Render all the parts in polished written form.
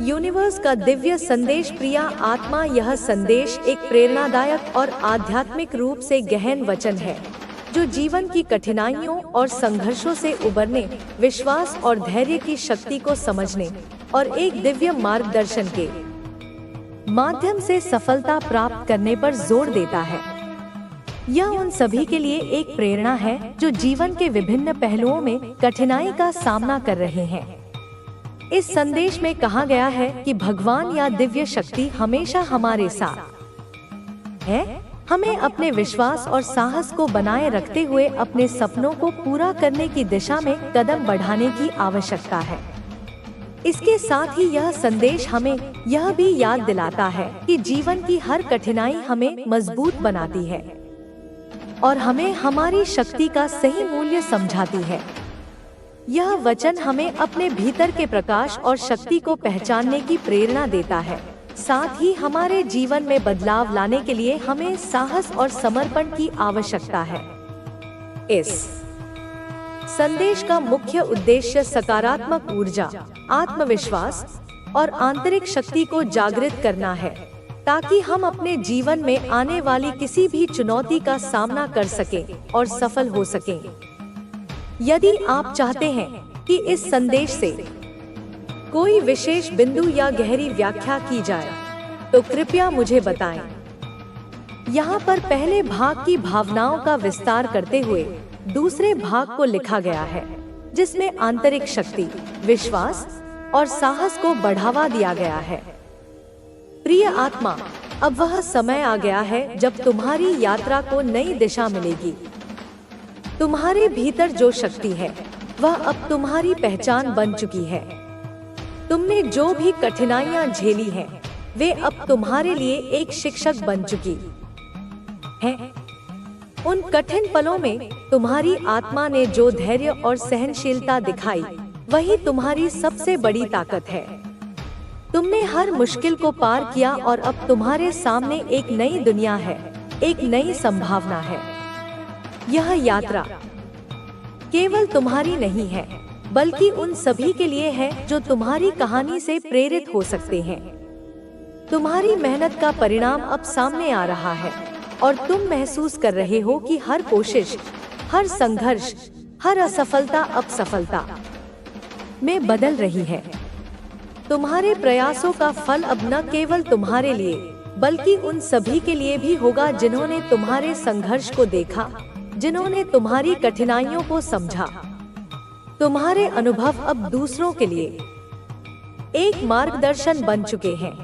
Universe का दिव्य संदेश। प्रिया आत्मा, यह संदेश एक प्रेरणादायक और आध्यात्मिक रूप से गहन वचन है जो जीवन की कठिनाइयों और संघर्षों से उबरने, विश्वास और धैर्य की शक्ति को समझने और एक दिव्य मार्गदर्शन के माध्यम से सफलता प्राप्त करने पर जोर देता है। यह उन सभी के लिए एक प्रेरणा है जो जीवन के विभिन्न पहलुओं में कठिनाई का सामना कर रहे हैं। इस संदेश में कहा गया है कि भगवान या दिव्य शक्ति हमेशा हमारे साथ है। हमें अपने विश्वास और साहस को बनाए रखते हुए अपने सपनों को पूरा करने की दिशा में कदम बढ़ाने की आवश्यकता है। इसके साथ ही यह संदेश हमें यह भी याद दिलाता है कि जीवन की हर कठिनाई हमें मजबूत बनाती है और हमें हमारी शक्ति का सही मूल्य समझाती है। यह वचन हमें अपने भीतर के प्रकाश और शक्ति को पहचानने की प्रेरणा देता है। साथ ही हमारे जीवन में बदलाव लाने के लिए हमें साहस और समर्पण की आवश्यकता है। इस संदेश का मुख्य उद्देश्य सकारात्मक ऊर्जा, आत्मविश्वास और आंतरिक शक्ति को जागृत करना है ताकि हम अपने जीवन में आने वाली किसी भी चुनौती का सामना कर सकें और सफल हो सकें। यदि आप चाहते हैं कि इस संदेश से कोई विशेष बिंदु या गहरी व्याख्या की जाए तो कृपया मुझे बताएं। यहाँ पर पहले भाग की भावनाओं का विस्तार करते हुए दूसरे भाग को लिखा गया है जिसमें आंतरिक शक्ति, विश्वास और साहस को बढ़ावा दिया गया है। प्रिय आत्मा, अब वह समय आ गया है जब तुम्हारी यात्रा को नई दिशा मिलेगी। तुम्हारे भीतर जो शक्ति है वह अब तुम्हारी पहचान बन चुकी है। तुमने जो भी कठिनाइयां झेली हैं, वे अब तुम्हारे लिए एक शिक्षक बन चुकी हैं। उन कठिन पलों में तुम्हारी आत्मा ने जो धैर्य और सहनशीलता दिखाई, वही तुम्हारी सबसे बड़ी ताकत है। तुमने हर मुश्किल को पार किया और अब तुम्हारे सामने एक नई दुनिया है, एक नई संभावना है। यह यात्रा केवल तुम्हारी नहीं है, बल्कि उन सभी के लिए है जो तुम्हारी कहानी से प्रेरित हो सकते हैं। तुम्हारी मेहनत का परिणाम अब सामने आ रहा है और तुम महसूस कर रहे हो कि हर कोशिश, हर संघर्ष, हर असफलता अब सफलता में बदल रही है। तुम्हारे प्रयासों का फल अब न केवल तुम्हारे लिए बल्कि उन सभी के लिए भी होगा जिन्होंने तुम्हारे संघर्ष को देखा, जिन्होंने तुम्हारी कठिनाइयों को समझा। तुम्हारे अनुभव अब दूसरों के लिए एक मार्गदर्शन बन चुके हैं।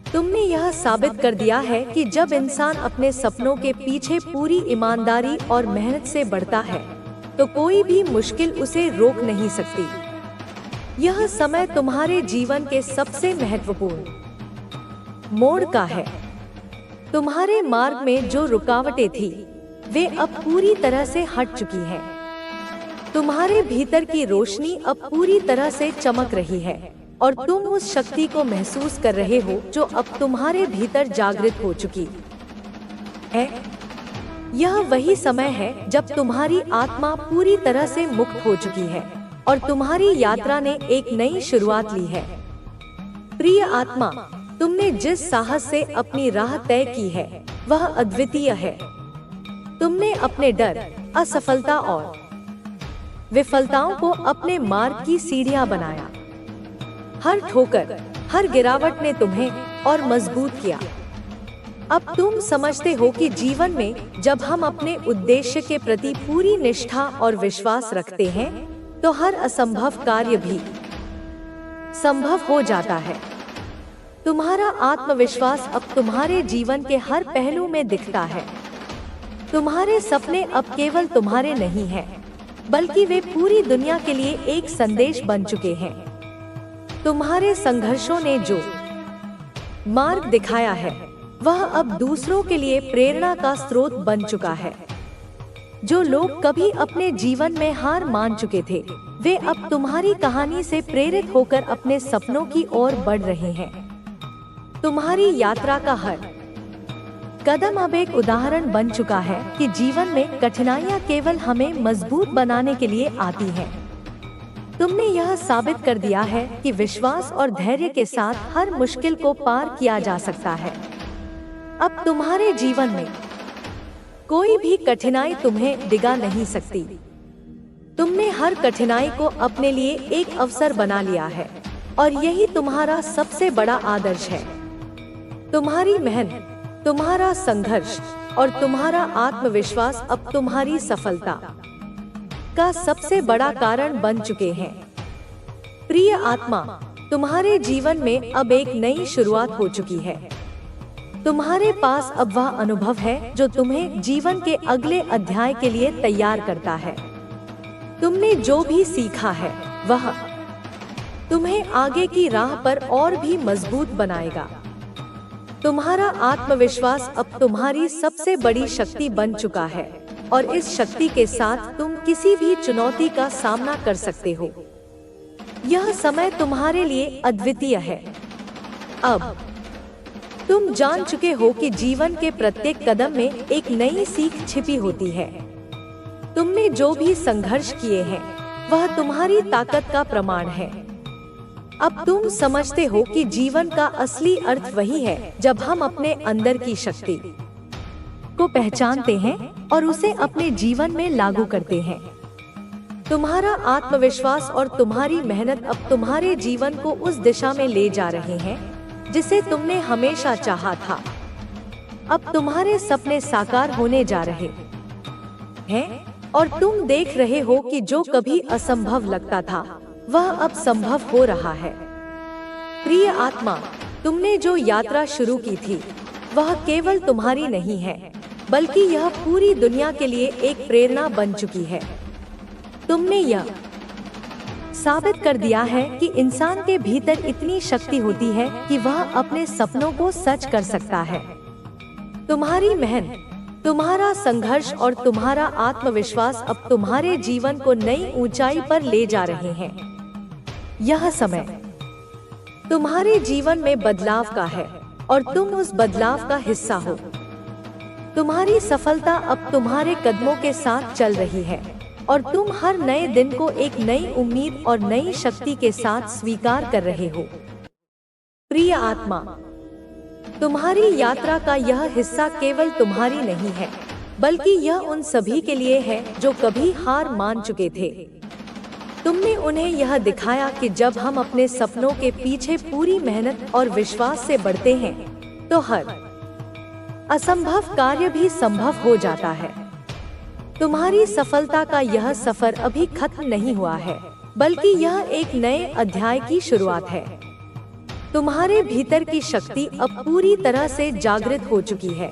तुमने यह साबित कर दिया है कि जब इंसान अपने सपनों के पीछे पूरी ईमानदारी और मेहनत से बढ़ता है तो कोई भी मुश्किल उसे रोक नहीं सकती। यह समय तुम्हारे जीवन के सबसे महत्वपूर्ण मोड़ का है। तुम्हारे मार्ग में जो रुकावटें थी, वे अब पूरी तरह से हट चुकी हैं। तुम्हारे भीतर की रोशनी अब पूरी तरह से चमक रही है और तुम उस शक्ति को महसूस कर रहे हो जो अब तुम्हारे भीतर जागृत हो चुकी है। यह वही समय है जब तुम्हारी आत्मा पूरी तरह से मुक्त हो चुकी है और तुम्हारी यात्रा ने एक नई शुरुआत ली है। प्रिय आत्मा, तुमने जिस साहस से अपनी राह तय की है वह अद्वितीय है। तुमने अपने डर, असफलता और विफलताओं को अपने मार्ग की सीढ़ियां बनाया। हर ठोकर, हर गिरावट ने तुम्हें और मजबूत किया। अब तुम समझते हो कि जीवन में जब हम अपने उद्देश्य के प्रति पूरी निष्ठा और विश्वास रखते हैं तो हर असंभव कार्य भी संभव हो जाता है। तुम्हारा आत्मविश्वास अब तुम्हारे जीवन के हर पहलू में दिखता है। तुम्हारे सपने अब केवल तुम्हारे नहीं हैं, बल्कि वे पूरी दुनिया के लिए एक संदेश बन चुके हैं। तुम्हारे संघर्षों ने जो मार्ग दिखाया है वह अब दूसरों के लिए प्रेरणा का स्रोत बन चुका है। जो लोग कभी अपने जीवन में हार मान चुके थे, वे अब तुम्हारी कहानी से प्रेरित होकर अपने सपनों की ओर बढ़ रहे हैं। तुम्हारी यात्रा का हर कदम अब एक उदाहरण बन चुका है कि जीवन में कठिनाइयां केवल हमें मजबूत बनाने के लिए आती हैं। तुमने यह साबित कर दिया है कि विश्वास और धैर्य के साथ हर मुश्किल को पार किया जा सकता है। अब तुम्हारे जीवन में कोई भी कठिनाई तुम्हें डिगा नहीं सकती। तुमने हर कठिनाई को अपने लिए एक अवसर बना लिया है और यही तुम्हारा सबसे बड़ा आदर्श है। तुम्हारी मेहनत, तुम्हारा संघर्ष और तुम्हारा आत्मविश्वास अब तुम्हारी सफलता का सबसे बड़ा कारण बन चुके हैं। प्रिय आत्मा, तुम्हारे जीवन में अब एक नई शुरुआत हो चुकी है। तुम्हारे पास अब वह अनुभव है जो तुम्हें जीवन के अगले अध्याय के लिए तैयार करता है। तुमने जो भी सीखा है वह तुम्हें आगे की राह पर और भी मजबूत बनाएगा। तुम्हारा आत्मविश्वास अब तुम्हारी सबसे बड़ी शक्ति बन चुका है और इस शक्ति के साथ तुम किसी भी चुनौती का सामना कर सकते हो। यह समय तुम्हारे लिए अद्वितीय है। अब तुम जान चुके हो कि जीवन के प्रत्येक कदम में एक नई सीख छिपी होती है। तुमने जो भी संघर्ष किए हैं वह तुम्हारी ताकत का प्रमाण है। अब तुम समझते हो कि जीवन का असली अर्थ वही है जब हम अपने अंदर की शक्ति को पहचानते हैं और उसे अपने जीवन में लागू करते हैं। तुम्हारा आत्मविश्वास और तुम्हारी मेहनत अब तुम्हारे जीवन को उस दिशा में ले जा रहे हैं जिसे तुमने हमेशा चाहा था। अब तुम्हारे सपने साकार होने जा रहे हैं और तुम देख रहे हो कि जो कभी असंभव लगता था वह अब संभव हो रहा है। प्रिय आत्मा, तुमने जो यात्रा शुरू की थी वह केवल तुम्हारी नहीं है, बल्कि यह पूरी दुनिया के लिए एक प्रेरणा बन चुकी है। तुमने यह साबित कर दिया है कि इंसान के भीतर इतनी शक्ति होती है कि वह अपने सपनों को सच कर सकता है। तुम्हारी मेहनत, तुम्हारा संघर्ष और तुम्हारा आत्मविश्वास अब तुम्हारे जीवन को नई ऊंचाई पर ले जा रहे हैं। यह समय तुम्हारे जीवन में बदलाव का है और तुम उस बदलाव का हिस्सा हो। तुम्हारी सफलता अब तुम्हारे कदमों के साथ चल रही है और तुम हर नए दिन को एक नई उम्मीद और नई शक्ति के साथ स्वीकार कर रहे हो। प्रिय आत्मा, तुम्हारी यात्रा का यह हिस्सा केवल तुम्हारी नहीं है, बल्कि यह उन सभी के लिए है जो कभी हार मान चुके थे। तुमने उन्हें यह दिखाया कि जब हम अपने सपनों के पीछे पूरी मेहनत और विश्वास से बढ़ते हैं तो हर असंभव कार्य भी संभव हो जाता है। तुम्हारी सफलता का यह सफर अभी खत्म नहीं हुआ है, बल्कि यह एक नए अध्याय की शुरुआत है। तुम्हारे भीतर की शक्ति अब पूरी तरह से जागृत हो चुकी है।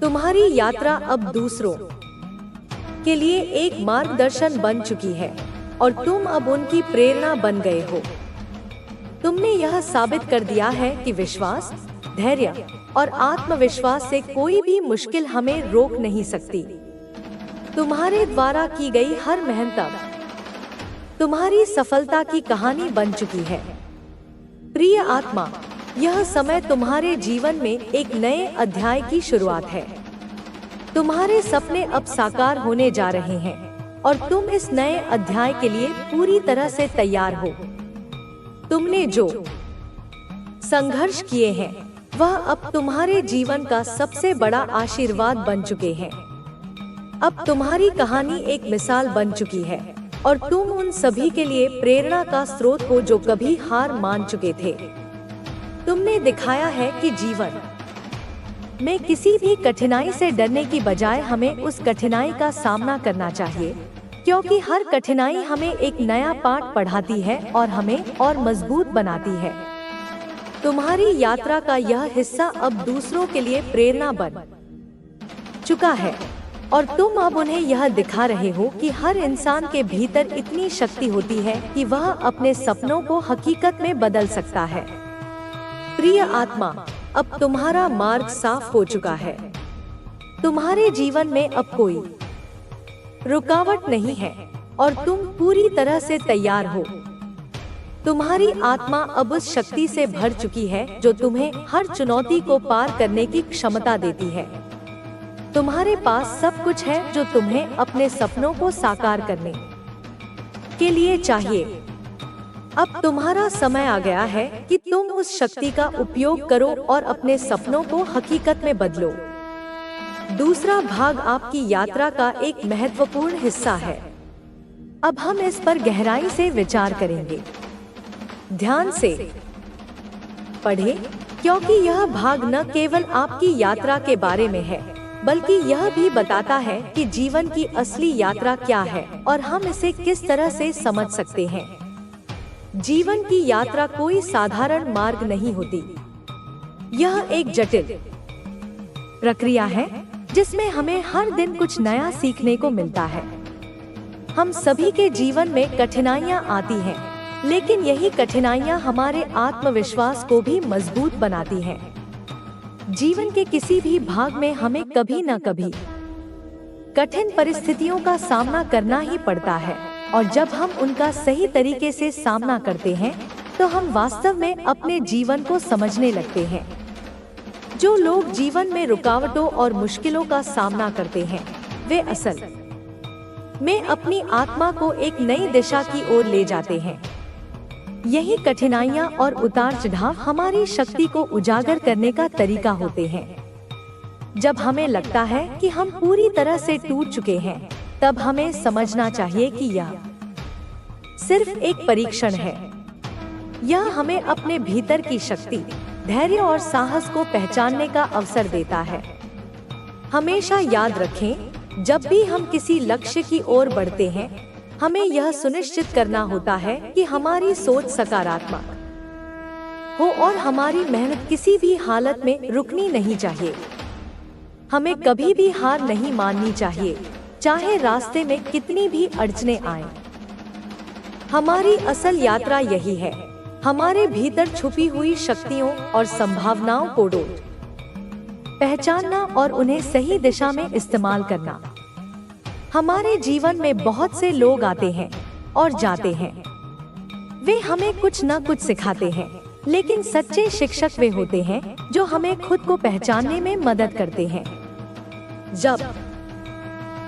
तुम्हारी यात्रा अब दूसरों के लिए एक मार्गदर्शन बन चुकी है और तुम अब उनकी प्रेरणा बन गए हो। तुमने यह साबित कर दिया है कि विश्वास, धैर्य और आत्मविश्वास से कोई भी मुश्किल हमें रोक नहीं सकती। तुम्हारे द्वारा की गई हर मेहनत अब तुम्हारी सफलता की कहानी बन चुकी है। प्रिय आत्मा, यह समय तुम्हारे जीवन में एक नए अध्याय की शुरुआत है। तुम्हारे सपने अब साकार होने जा रहे हैं और तुम इस नए अध्याय के लिए पूरी तरह से तैयार हो। तुमने जो संघर्ष किए हैं वह अब तुम्हारे जीवन का सबसे बड़ा आशीर्वाद बन चुके हैं। अब तुम्हारी कहानी एक मिसाल बन चुकी है और तुम उन सभी के लिए प्रेरणा का स्रोत हो जो कभी हार मान चुके थे। तुमने दिखाया है कि जीवन में किसी भी कठिनाई से डरने की बजाय हमें उस कठिनाई का सामना करना चाहिए, क्योंकि हर कठिनाई हमें एक नया पाठ पढ़ाती है और हमें और मजबूत बनाती है। तुम्हारी यात्रा का यह हिस्सा अब दूसरों के लिए प्रेरणा बन चुका है और तुम अब उन्हें यह दिखा रहे हो कि हर इंसान के भीतर इतनी शक्ति होती है कि वह अपने सपनों को हकीकत में बदल सकता है। प्रिय आत्मा, अब तुम्हारा मार्ग साफ हो चुका है। तुम्हारे जीवन में अब कोई रुकावट नहीं है और तुम पूरी तरह से तैयार हो। तुम्हारी आत्मा अब उस शक्ति से भर चुकी है जो तुम्हें हर चुनौती को पार करने की क्षमता देती है। तुम्हारे पास सब कुछ है जो तुम्हें अपने सपनों को साकार करने के लिए चाहिए। अब तुम्हारा समय आ गया है कि तुम उस शक्ति का उपयोग करो और अपने सपनों को हकीकत में बदलो। दूसरा भाग आपकी यात्रा का एक महत्वपूर्ण हिस्सा है। अब हम इस पर गहराई से विचार करेंगे। ध्यान से पढ़ें, क्योंकि यह भाग न केवल आपकी यात्रा के बारे में है, बल्कि यह भी बताता है कि जीवन की असली यात्रा क्या है और हम इसे किस तरह से समझ सकते हैं। जीवन की यात्रा कोई साधारण मार्ग नहीं होती। यह एक जटिल प्रक्रिया है जिसमें हमें हर दिन कुछ नया सीखने को मिलता है। हम सभी के जीवन में कठिनाइयां आती हैं, लेकिन यही कठिनाइयां हमारे आत्मविश्वास को भी मजबूत बनाती हैं। जीवन के किसी भी भाग में हमें कभी न कभी कठिन परिस्थितियों का सामना करना ही पड़ता है, और जब हम उनका सही तरीके से सामना करते हैं तो हम वास्तव में अपने जीवन को समझने लगते हैं। जो लोग जीवन में रुकावटों और मुश्किलों का सामना करते हैं, वे असल में अपनी आत्मा को एक नई दिशा की ओर ले जाते हैं। यही कठिनाइयां और उतार चढ़ाव हमारी शक्ति को उजागर करने का तरीका होते हैं। जब हमें लगता है कि हम पूरी तरह से टूट चुके हैं, तब हमें समझना चाहिए कि यह सिर्फ एक परीक्षण है। यह हमें अपने भीतर की शक्ति, धैर्य और साहस को पहचानने का अवसर देता है। हमेशा याद रखें, जब भी हम किसी लक्ष्य की ओर बढ़ते हैं, हमें यह सुनिश्चित करना होता है कि हमारी सोच सकारात्मक हो और हमारी मेहनत किसी भी हालत में रुकनी नहीं चाहिए। हमें कभी भी हार नहीं माननी चाहिए, चाहे रास्ते में कितनी भी अड़चनें आएं। हमारी असल यात्रा यही है, हमारे भीतर छुपी हुई शक्तियों और संभावनाओं को पहचानना और उन्हें सही दिशा में इस्तेमाल करना। हमारे जीवन में बहुत से लोग आते हैं और जाते हैं। वे हमें कुछ न कुछ सिखाते हैं, लेकिन सच्चे शिक्षक वे होते हैं जो हमें खुद को पहचानने में मदद करते हैं। जब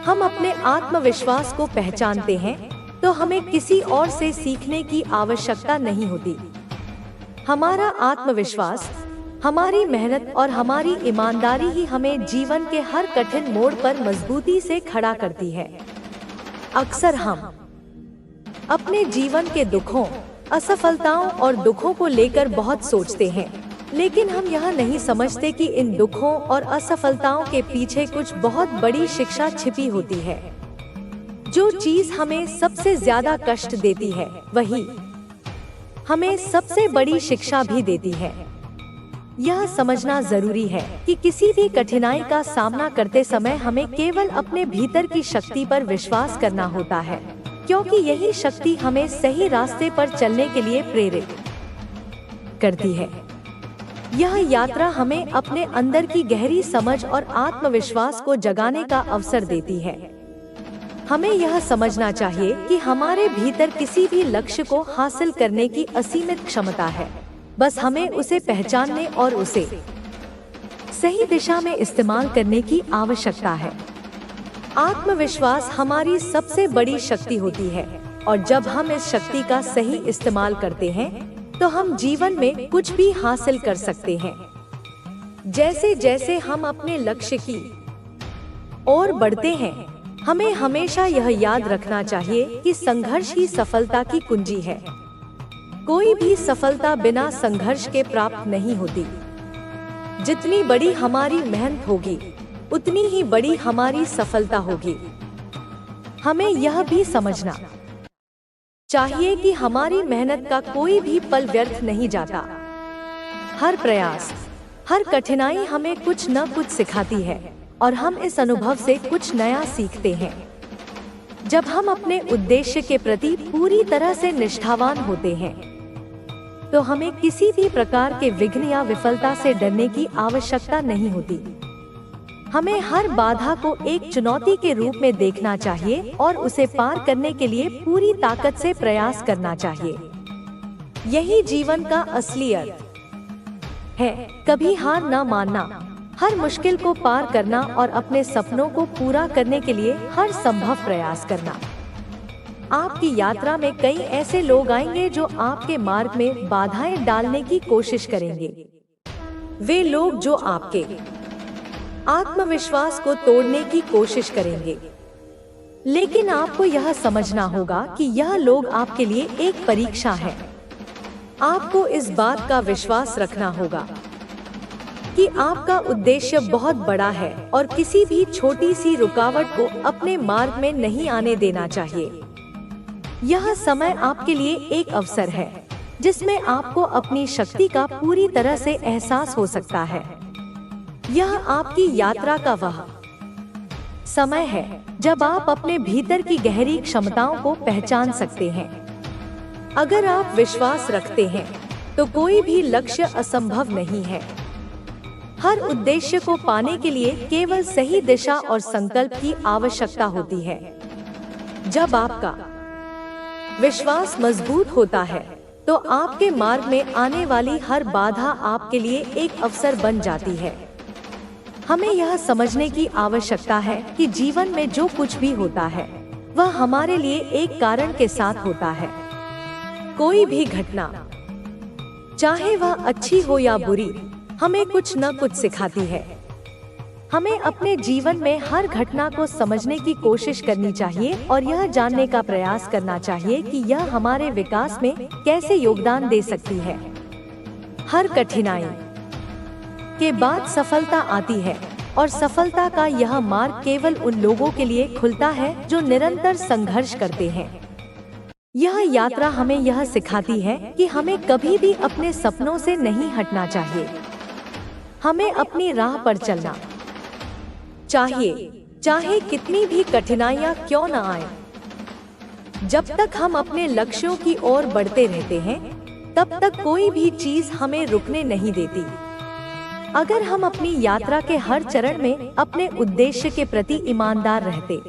हम अपने आत्मविश्वास को पहचानते हैं, तो हमें किसी और से सीखने की आवश्यकता नहीं होती। हमारा आत्मविश्वास, हमारी मेहनत और हमारी ईमानदारी ही हमें जीवन के हर कठिन मोड़ पर मजबूती से खड़ा करती है। अक्सर हम अपने जीवन के दुखों, असफलताओं और दुखों को लेकर बहुत सोचते हैं, लेकिन हम यह नहीं समझते कि इन दुखों और असफलताओं के पीछे कुछ बहुत बड़ी शिक्षा छिपी होती है। जो चीज हमें सबसे ज्यादा कष्ट देती है, वही हमें सबसे बड़ी शिक्षा भी देती है। यह समझना जरूरी है कि किसी भी कठिनाई का सामना करते समय हमें केवल अपने भीतर की शक्ति पर विश्वास करना होता है, क्योंकि यही शक्ति हमें सही रास्ते पर चलने के लिए प्रेरित करती है। यह यात्रा हमें अपने अंदर की गहरी समझ और आत्मविश्वास को जगाने का अवसर देती है। हमें यह समझना चाहिए कि हमारे भीतर किसी भी लक्ष्य को हासिल करने की असीमित क्षमता है, बस हमें उसे पहचानने और उसे सही दिशा में इस्तेमाल करने की आवश्यकता है। आत्मविश्वास हमारी सबसे बड़ी शक्ति होती है, और जब हम इस शक्ति का सही इस्तेमाल करते हैं, तो हम जीवन में कुछ भी हासिल कर सकते हैं। जैसे जैसे हम अपने लक्ष्य की ओर बढ़ते हैं, हमें हमेशा यह याद रखना चाहिए कि संघर्ष ही सफलता की कुंजी है। कोई भी सफलता बिना संघर्ष के प्राप्त नहीं होती। जितनी बड़ी हमारी मेहनत होगी, उतनी ही बड़ी हमारी सफलता होगी। हमें यह भी समझना चाहिए कि हमारी मेहनत का कोई भी पल व्यर्थ नहीं जाता। हर प्रयास, हर कठिनाई हमें कुछ न कुछ सिखाती है, और हम इस अनुभव से कुछ नया सीखते हैं। जब हम अपने उद्देश्य के प्रति पूरी तरह से निष्ठावान होते हैं, तो हमें किसी भी प्रकार के विघ्न या विफलता से डरने की आवश्यकता नहीं होती। हमें हर बाधा को एक चुनौती के रूप में देखना चाहिए और उसे पार करने के लिए पूरी ताकत से प्रयास करना चाहिए। यही जीवन का असली अर्थ है, कभी हार न मानना, हर मुश्किल को पार करना और अपने सपनों को पूरा करने के लिए हर संभव प्रयास करना। आपकी यात्रा में कई ऐसे लोग आएंगे जो आपके मार्ग में बाधाएं डालने की कोशिश करेंगे। वे लोग जो आपके आत्मविश्वास को तोड़ने की कोशिश करेंगे। लेकिन आपको यह समझना होगा कि यह लोग आपके लिए एक परीक्षा है। आपको इस बात का विश्वास रखना होगा कि आपका उद्देश्य बहुत बड़ा है और किसी भी छोटी सी रुकावट को अपने मार्ग में नहीं आने देना चाहिए। यह समय आपके लिए एक अवसर है जिसमें आपको अपनी शक्ति का पूरी तरह से एहसास हो सकता है। यह आपकी यात्रा का वह समय है जब आप अपने भीतर की गहरी क्षमताओं को पहचान सकते हैं। अगर आप विश्वास रखते हैं तो कोई भी लक्ष्य असंभव नहीं है। हर उद्देश्य को पाने के लिए केवल सही दिशा और संकल्प की आवश्यकता होती है। जब आपका विश्वास मजबूत होता है तो आपके मार्ग में आने वाली हर बाधा आपके लिए एक अवसर बन जाती है। हमें यह समझने की आवश्यकता है कि जीवन में जो कुछ भी होता है वह हमारे लिए एक कारण के साथ होता है। कोई भी घटना, चाहे वह अच्छी हो या बुरी, हमें कुछ न कुछ सिखाती है। हमें अपने जीवन में हर घटना को समझने की कोशिश करनी चाहिए और यह जानने का प्रयास करना चाहिए कि यह हमारे विकास में कैसे योगदान दे सकती है। हर कठिनाई के बाद सफलता आती है और सफलता का यह मार्ग केवल उन लोगों के लिए खुलता है जो निरंतर संघर्ष करते हैं। यह यात्रा हमें यह सिखाती है कि हमें कभी भी अपने सपनों से नहीं हटना चाहिए। हमें अपनी राह पर चलना चाहिए, चाहे कितनी भी कठिनाइयां क्यों न आए। जब तक हम अपने लक्ष्यों की ओर बढ़ते रहते हैं, तब तक कोई भी चीज हमें रुकने नहीं देती। अगर हम अपनी यात्रा के हर चरण में अपने उद्देश्य के प्रति ईमानदार रहते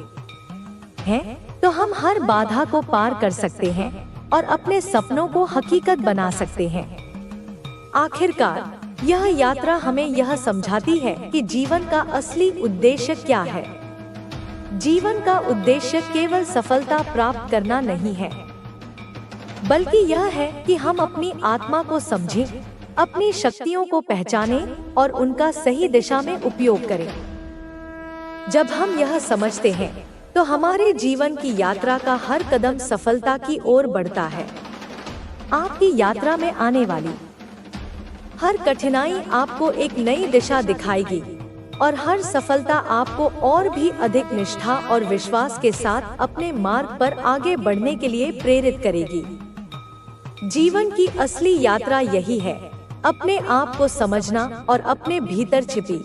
हैं, तो हम हर बाधा को पार कर सकते हैं और अपने सपनों को हकीकत बना सकते हैं। आखिरकार यह यात्रा हमें यह समझाती है कि जीवन का असली उद्देश्य क्या है। जीवन का उद्देश्य केवल सफलता प्राप्त करना नहीं है, बल्कि यह है कि हम अपनी आत्मा को समझें, अपनी शक्तियों को पहचानें और उनका सही दिशा में उपयोग करें। जब हम यह समझते हैं तो हमारे जीवन की यात्रा का हर कदम सफलता की ओर बढ़ता है। आपकी यात्रा में आने वाली हर कठिनाई आपको एक नई दिशा दिखाएगी और हर सफलता आपको और भी अधिक निष्ठा और विश्वास के साथ अपने मार्ग पर आगे बढ़ने के लिए प्रेरित करेगी। जीवन की असली यात्रा यही है, अपने आप को समझना और अपने भीतर छिपी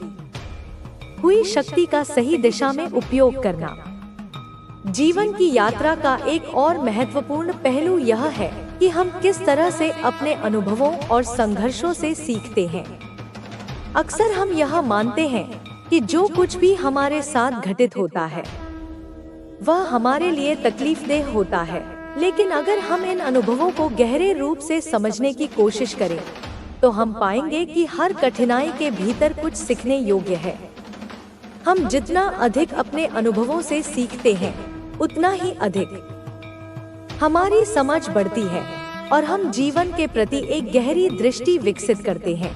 हुई शक्ति का सही दिशा में उपयोग करना। जीवन की यात्रा का एक और महत्वपूर्ण पहलू यह है कि हम किस तरह से अपने अनुभवों और संघर्षों से सीखते हैं। अक्सर हम यह मानते हैं कि जो कुछ भी हमारे साथ घटित होता है वह हमारे लिए तकलीफदेह होता है, लेकिन अगर हम इन अनुभवों को गहरे रूप से समझने की कोशिश करें तो हम पाएंगे कि हर कठिनाई के भीतर कुछ सीखने योग्य है। हम जितना अधिक अपने अनुभवों से सीखते हैं, उतना ही अधिक हमारी समझ बढ़ती है और हम जीवन के प्रति एक गहरी दृष्टि विकसित करते हैं।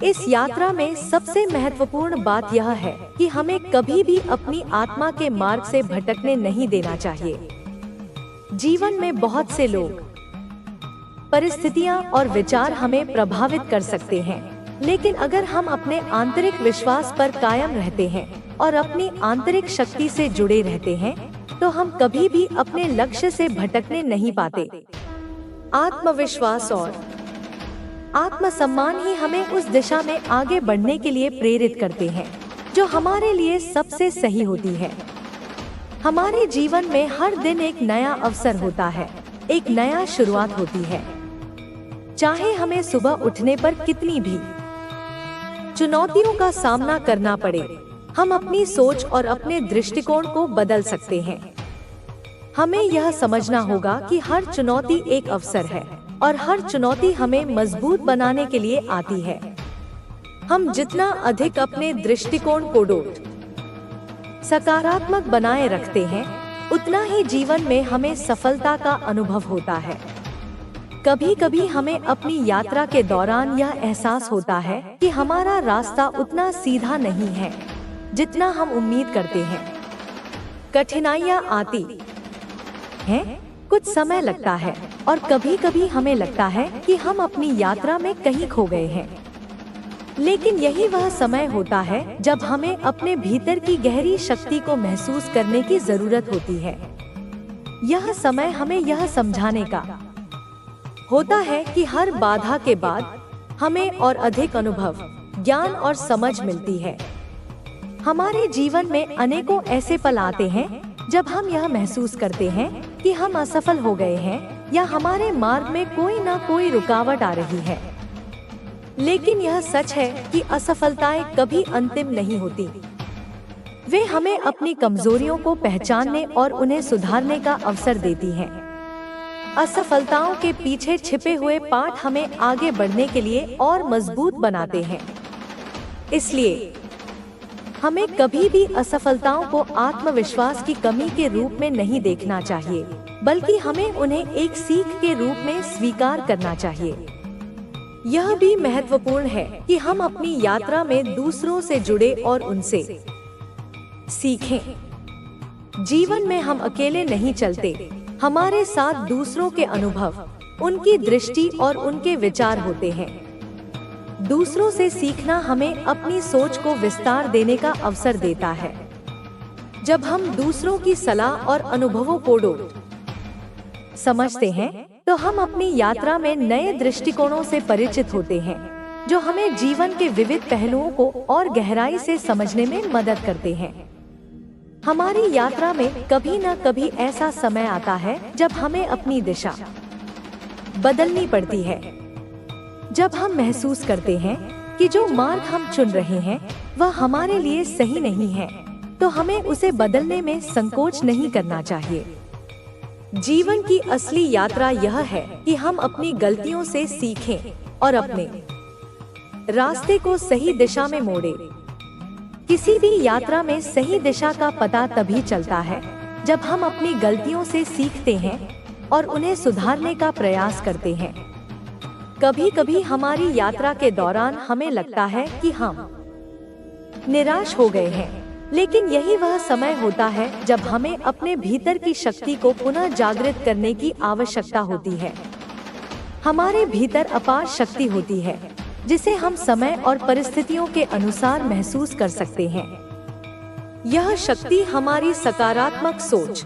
इस यात्रा में सबसे महत्वपूर्ण बात यह है कि हमें कभी भी अपनी आत्मा के मार्ग से भटकने नहीं देना चाहिए। जीवन में बहुत से लोग, परिस्थितियां और विचार हमें प्रभावित कर सकते हैं, लेकिन अगर हम अपने आंतरिक विश्वास पर कायम रहते हैं और अपनी आंतरिक शक्ति से जुड़े रहते हैं, तो हम कभी भी अपने लक्ष्य से भटकने नहीं पाते। आत्मविश्वास और आत्मसम्मान ही हमें उस दिशा में आगे बढ़ने के लिए प्रेरित करते हैं जो हमारे लिए सबसे सही होती है। हमारे जीवन में हर दिन एक नया अवसर होता है, एक नया शुरुआत होती है। चाहे हमें सुबह उठने पर कितनी भी चुनौतियों का सामना करना पड़े, हम अपनी सोच और अपने दृष्टिकोण को बदल सकते हैं। हमें यह समझना होगा कि हर चुनौती एक अवसर है और हर चुनौती हमें मजबूत बनाने के लिए आती है। हम जितना अधिक अपने दृष्टिकोण को सकारात्मक बनाए रखते हैं, उतना ही जीवन में हमें सफलता का अनुभव होता है। कभी कभी हमें अपनी यात्रा के दौरान यह एहसास होता है कि हमारा रास्ता उतना सीधा नहीं है जितना हम उम्मीद करते हैं। कठिनाइयाँ आती हैं, कुछ समय लगता है और कभी कभी हमें लगता है कि हम अपनी यात्रा में कहीं खो गए हैं। लेकिन यही वह समय होता है जब हमें अपने भीतर की गहरी शक्ति को महसूस करने की जरूरत होती है। यह समय हमें यह समझाने का होता है कि हर बाधा के बाद हमें और अधिक अनुभव, ज्ञान और समझ मिलती है। हमारे जीवन में अनेकों ऐसे पल आते हैं जब हम यह महसूस करते हैं कि हम असफल हो गए हैं या हमारे मार्ग में कोई न कोई रुकावट आ रही है। लेकिन यह सच है कि असफलताएं कभी अंतिम नहीं होती। वे हमें अपनी कमजोरियों को पहचानने और उन्हें सुधारने का अवसर देती हैं। असफलताओं के पीछे छिपे हुए पाठ हमें आगे बढ़ने के लिए और मजबूत बनाते हैं। इसलिए हमें कभी भी असफलताओं को आत्मविश्वास की कमी के रूप में नहीं देखना चाहिए, बल्कि हमें उन्हें एक सीख के रूप में स्वीकार करना चाहिए। यह भी महत्वपूर्ण है कि हम अपनी यात्रा में दूसरों से जुड़े और उनसे सीखें। जीवन में हम अकेले नहीं चलते, हमारे साथ दूसरों के अनुभव, उनकी दृष्टि और उनके विचार होते हैं। दूसरों से सीखना हमें अपनी सोच को विस्तार देने का अवसर देता है। जब हम दूसरों की सलाह और अनुभवों को समझते हैं, तो हम अपनी यात्रा में नए दृष्टिकोणों से परिचित होते हैं, जो हमें जीवन के विविध पहलुओं को और गहराई से समझने में मदद करते हैं। हमारी यात्रा में कभी न कभी ऐसा समय आता है जब हमें अपनी दिशा बदलनी पड़ती है। जब हम महसूस करते हैं कि जो मार्ग हम चुन रहे हैं वह हमारे लिए सही नहीं है, तो हमें उसे बदलने में संकोच नहीं करना चाहिए। जीवन की असली यात्रा यह है कि हम अपनी गलतियों से सीखें और अपने रास्ते को सही दिशा में मोड़ें। किसी भी यात्रा में सही दिशा का पता तभी चलता है जब हम अपनी गलतियों से सीखते हैं और उन्हें सुधारने का प्रयास करते हैं। कभी कभी हमारी यात्रा के दौरान हमें लगता है कि हम निराश हो गए हैं, लेकिन यही वह समय होता है जब हमें अपने भीतर की शक्ति को पुनः जागृत करने की आवश्यकता होती है। हमारे भीतर अपार शक्ति होती है जिसे हम समय और परिस्थितियों के अनुसार महसूस कर सकते हैं। यह शक्ति हमारी सकारात्मक सोच,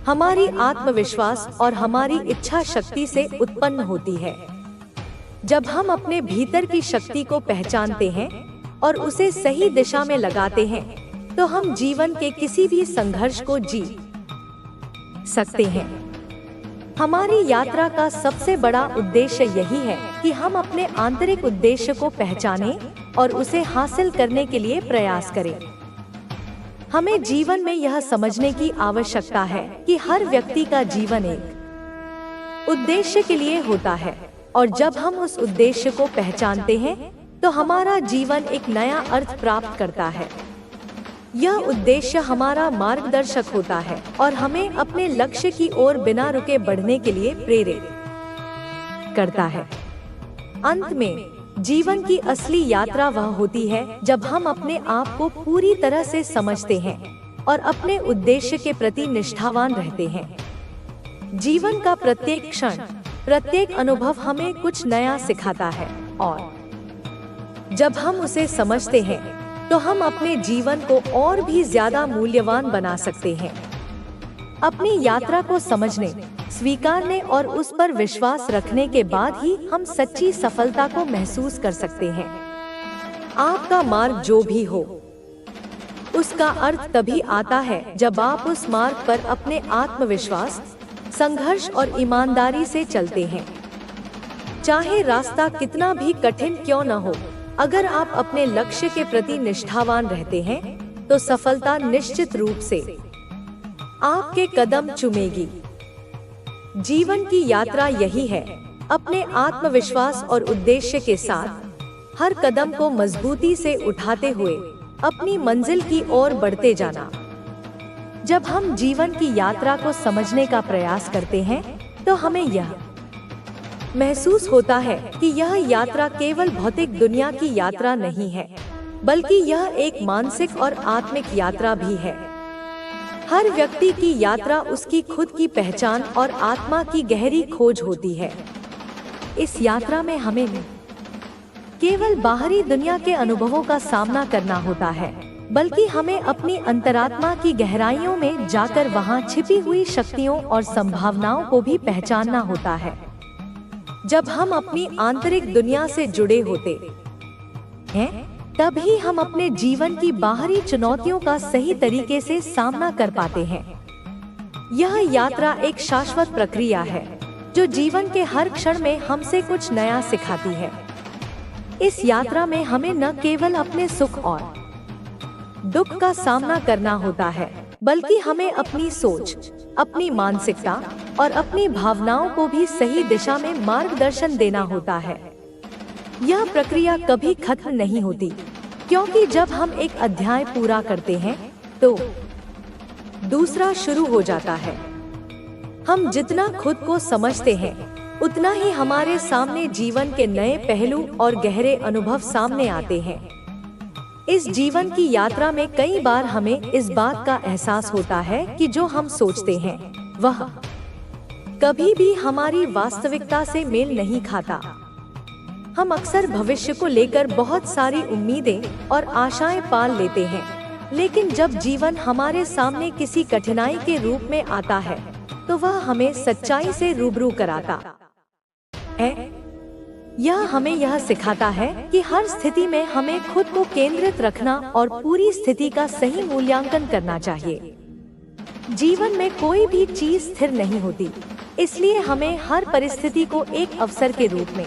हमारी आत्मविश्वास और हमारी इच्छा शक्ति से उत्पन्न होती है। जब हम अपने भीतर की शक्ति को पहचानते हैं और उसे सही दिशा में लगाते हैं, तो हम जीवन के किसी भी संघर्ष को जी सकते हैं। हमारी यात्रा का सबसे बड़ा उद्देश्य यही है कि हम अपने आंतरिक उद्देश्य को पहचानें और उसे हासिल करने के लिए प्रयास करें। हमें जीवन में यह समझने की आवश्यकता है कि हर व्यक्ति का जीवन एक उद्देश्य के लिए होता है, और जब हम उस उद्देश्य को पहचानते हैं तो हमारा जीवन एक नया अर्थ प्राप्त करता है। यह उद्देश्य हमारा मार्गदर्शक होता है और हमें अपने लक्ष्य की ओर बिना रुके बढ़ने के लिए प्रेरित करता है। अंत में जीवन की असली यात्रा वह होती है जब हम अपने आप को पूरी तरह से समझते हैं और अपने उद्देश्य के प्रति निष्ठावान रहते हैं। जीवन का प्रत्येक क्षण, प्रत्येक अनुभव हमें कुछ नया सिखाता है, और जब हम उसे समझते हैं तो हम अपने जीवन को और भी ज्यादा मूल्यवान बना सकते हैं। अपनी यात्रा को समझने, स्वीकारने और उस पर विश्वास रखने के बाद ही हम सच्ची सफलता को महसूस कर सकते हैं। आपका मार्ग जो भी हो, उसका अर्थ तभी आता है जब आप उस मार्ग पर अपने आत्मविश्वास, संघर्ष और ईमानदारी से चलते हैं। चाहे रास्ता कितना भी कठिन क्यों न हो, अगर आप अपने लक्ष्य के प्रति निष्ठावान रहते हैं तो सफलता निश्चित रूप से आपके कदम चूमेगी। जीवन की यात्रा यही है, अपने आत्मविश्वास और उद्देश्य के साथ हर कदम को मजबूती से उठाते हुए अपनी मंजिल की ओर बढ़ते जाना। जब हम जीवन की यात्रा को समझने का प्रयास करते हैं तो हमें यह महसूस होता है कि यह यात्रा केवल भौतिक दुनिया की यात्रा नहीं है, बल्कि यह एक मानसिक और आत्मिक यात्रा भी है। हर व्यक्ति की यात्रा उसकी खुद की पहचान और आत्मा की गहरी खोज होती है। इस यात्रा में हमें केवल बाहरी दुनिया के अनुभवों का सामना करना होता है, बल्कि हमें अपनी अंतरात्मा की गहराइयों में जाकर वहां छिपी हुई शक्तियों और संभावनाओं को भी पहचानना होता है। जब हम अपनी आंतरिक दुनिया से जुड़े होते हैं, तभी हम अपने जीवन की बाहरी चुनौतियों का सही तरीके से सामना कर पाते हैं। यह यात्रा एक शाश्वत प्रक्रिया है जो जीवन के हर क्षण में हमसे कुछ नया सिखाती है। इस यात्रा में हमें न केवल अपने सुख और दुख का सामना करना होता है, बल्कि हमें अपनी सोच, अपनी मानसिकता और अपनी भावनाओं को भी सही दिशा में मार्गदर्शन देना होता है। यह प्रक्रिया कभी खत्म नहीं होती, क्योंकि जब हम एक अध्याय पूरा करते हैं तो दूसरा शुरू हो जाता है। हम जितना खुद को समझते हैं, उतना ही हमारे सामने जीवन के नए पहलू और गहरे अनुभव सामने आते हैं। इस जीवन की यात्रा में कई बार हमें इस बात का एहसास होता है कि जो हम सोचते हैं वह कभी भी हमारी वास्तविकता से मेल नहीं खाता। हम अक्सर भविष्य को लेकर बहुत सारी उम्मीदें और आशाएं पाल लेते हैं, लेकिन जब जीवन हमारे सामने किसी कठिनाई के रूप में आता है तो वह हमें सच्चाई से रूबरू कराता है। यह हमें यह सिखाता है कि हर स्थिति में हमें खुद को केंद्रित रखना और पूरी स्थिति का सही मूल्यांकन करना चाहिए। जीवन में कोई भी चीज स्थिर नहीं होती, इसलिए हमें हर परिस्थिति को एक अवसर के रूप में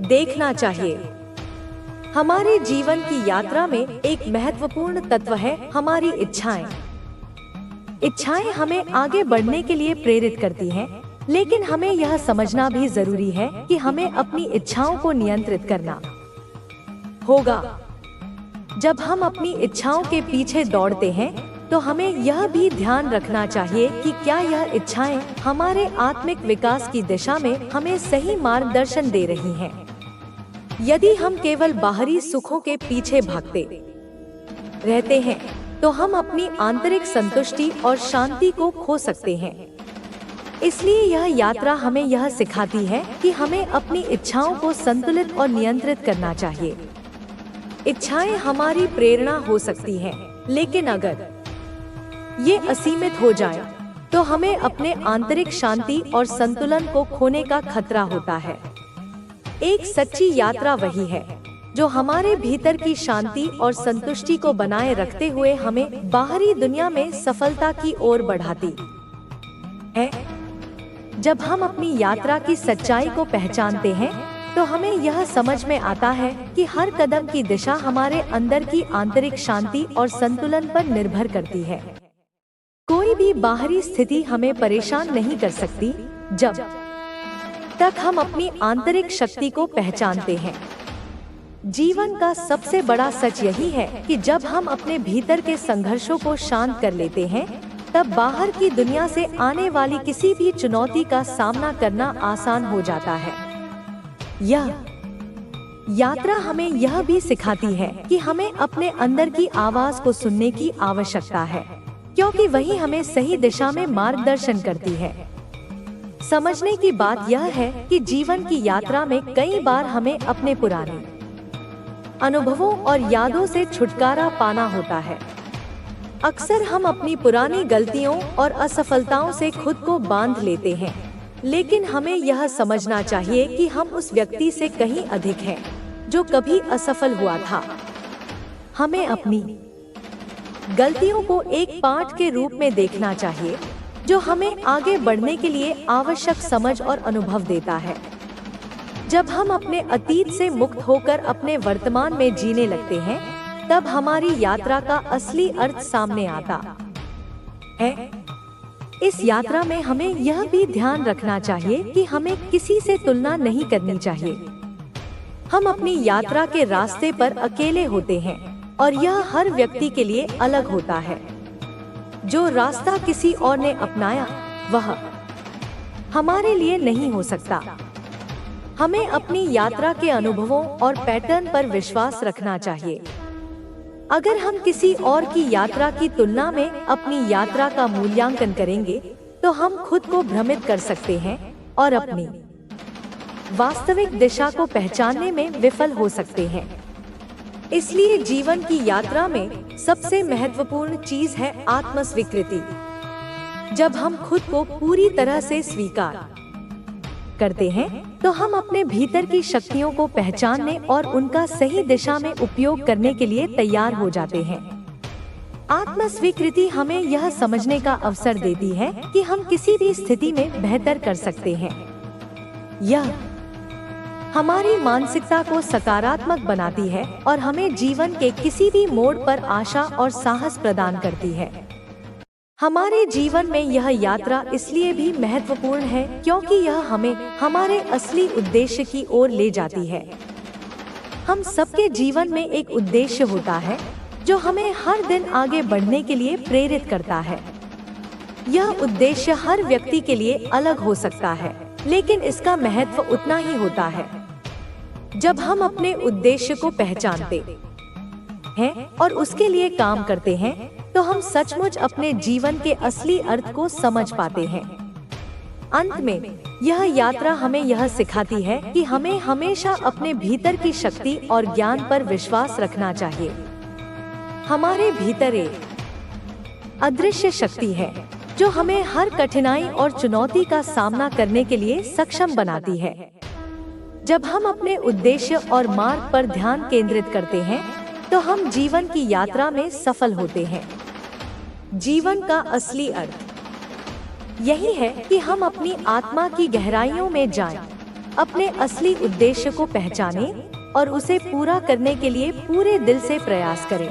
देखना चाहिए। हमारे जीवन की यात्रा में एक महत्वपूर्ण तत्व है हमारी इच्छाएं। इच्छाएं हमें आगे बढ़ने के लिए प्रेरित करती हैं, लेकिन हमें यह समझना भी जरूरी है कि हमें अपनी इच्छाओं को नियंत्रित करना होगा। जब हम अपनी इच्छाओं के पीछे दौड़ते हैं तो हमें यह भी ध्यान रखना चाहिए कि क्या यह इच्छाएं हमारे आत्मिक विकास की दिशा में हमें सही मार्गदर्शन दे रही हैं। यदि हम केवल बाहरी सुखों के पीछे भागते रहते हैं तो हम अपनी आंतरिक संतुष्टि और शांति को खो सकते हैं। इसलिए यह यात्रा हमें यह सिखाती है कि हमें अपनी इच्छाओं को संतुलित और नियंत्रित करना चाहिए। इच्छाएं हमारी प्रेरणा हो सकती हैं, लेकिन अगर ये असीमित हो जाएं, तो हमें अपने आंतरिक शांति और संतुलन को खोने का खतरा होता है। एक सच्ची यात्रा वही है जो हमारे भीतर की शांति और संतुष्टि को बनाए रखते हुए हमें बाहरी दुनिया में सफलता की ओर बढ़ाती है। जब हम अपनी यात्रा की सच्चाई को पहचानते हैं तो हमें यह समझ में आता है कि हर कदम की दिशा हमारे अंदर की आंतरिक शांति और संतुलन पर निर्भर करती है। कोई भी बाहरी स्थिति हमें परेशान नहीं कर सकती जब तक हम अपनी आंतरिक शक्ति को पहचानते हैं। जीवन का सबसे बड़ा सच यही है कि जब हम अपने भीतर के संघर्षों को शांत कर लेते हैं, तब बाहर की दुनिया से आने वाली किसी भी चुनौती का सामना करना आसान हो जाता है। यह यात्रा हमें यह भी सिखाती है कि हमें अपने अंदर की आवाज को सुनने की आवश्यकता है, क्योंकि वही हमें सही दिशा में मार्गदर्शन करती है। समझने की बात यह है कि जीवन की यात्रा में कई बार हमें अपने पुराने अनुभवों और यादों से छुटकारा पाना होता है। अक्सर हम अपनी पुरानी गलतियों और असफलताओं से खुद को बांध लेते हैं, लेकिन हमें यह समझना चाहिए कि हम उस व्यक्ति से कहीं अधिक हैं जो कभी असफल हुआ था। हमें अपनी गलतियों को एक पाठ के रूप में देखना चाहिए जो हमें आगे बढ़ने के लिए आवश्यक समझ और अनुभव देता है। जब हम अपने अतीत से मुक्त होकर अपने वर्तमान में जीने लगते हैं, तब हमारी यात्रा का असली अर्थ सामने आता है। इस यात्रा में हमें यह भी ध्यान रखना चाहिए कि हमें किसी से तुलना नहीं करनी चाहिए। हम अपनी यात्रा के रास्ते पर अकेले होते हैं और यह हर व्यक्ति के लिए अलग होता है। जो रास्ता किसी और ने अपनाया वह हमारे लिए नहीं हो सकता। हमें अपनी यात्रा के अनुभवों और पैटर्न पर विश्वास रखना चाहिए। अगर हम किसी और की यात्रा की तुलना में अपनी यात्रा का मूल्यांकन करेंगे तो हम खुद को भ्रमित कर सकते हैं और अपनी वास्तविक दिशा को पहचानने में विफल हो सकते हैं। इसलिए जीवन की यात्रा में सबसे महत्वपूर्ण चीज है आत्मस्वीकृति। जब हम खुद को पूरी तरह से स्वीकार करते हैं तो हम अपने भीतर की शक्तियों को पहचानने और उनका सही दिशा में उपयोग करने के लिए तैयार हो जाते हैं। आत्मस्वीकृति हमें यह समझने का अवसर देती है कि हम किसी भी स्थिति में बेहतर कर सकते हैं। यह हमारी मानसिकता को सकारात्मक बनाती है और हमें जीवन के किसी भी मोड़ पर आशा और साहस प्रदान करती है। हमारे जीवन में यह यात्रा इसलिए भी महत्वपूर्ण है क्योंकि यह हमें हमारे असली उद्देश्य की ओर ले जाती है। हम सबके जीवन में एक उद्देश्य होता है जो हमें हर दिन आगे बढ़ने के लिए प्रेरित करता है। यह उद्देश्य हर व्यक्ति के लिए अलग हो सकता है, लेकिन इसका महत्व उतना ही होता है। जब हम अपने उद्देश्य को पहचानते हैं और उसके लिए काम करते हैं तो हम सचमुच अपने जीवन के असली अर्थ को समझ पाते हैं। अंत में यह यात्रा हमें यह सिखाती है कि हमें हमेशा अपने भीतर की शक्ति और ज्ञान पर विश्वास रखना चाहिए। हमारे भीतर एक अदृश्य शक्ति है जो हमें हर कठिनाई और चुनौती का सामना करने के लिए सक्षम बनाती है। जब हम अपने उद्देश्य और मार्ग पर ध्यान केंद्रित करते हैं तो हम जीवन की यात्रा में सफल होते हैं। जीवन का असली अर्थ यही है कि हम अपनी आत्मा की गहराइयों में जाएं, अपने असली उद्देश्य को पहचानें और उसे पूरा करने के लिए पूरे दिल से प्रयास करें।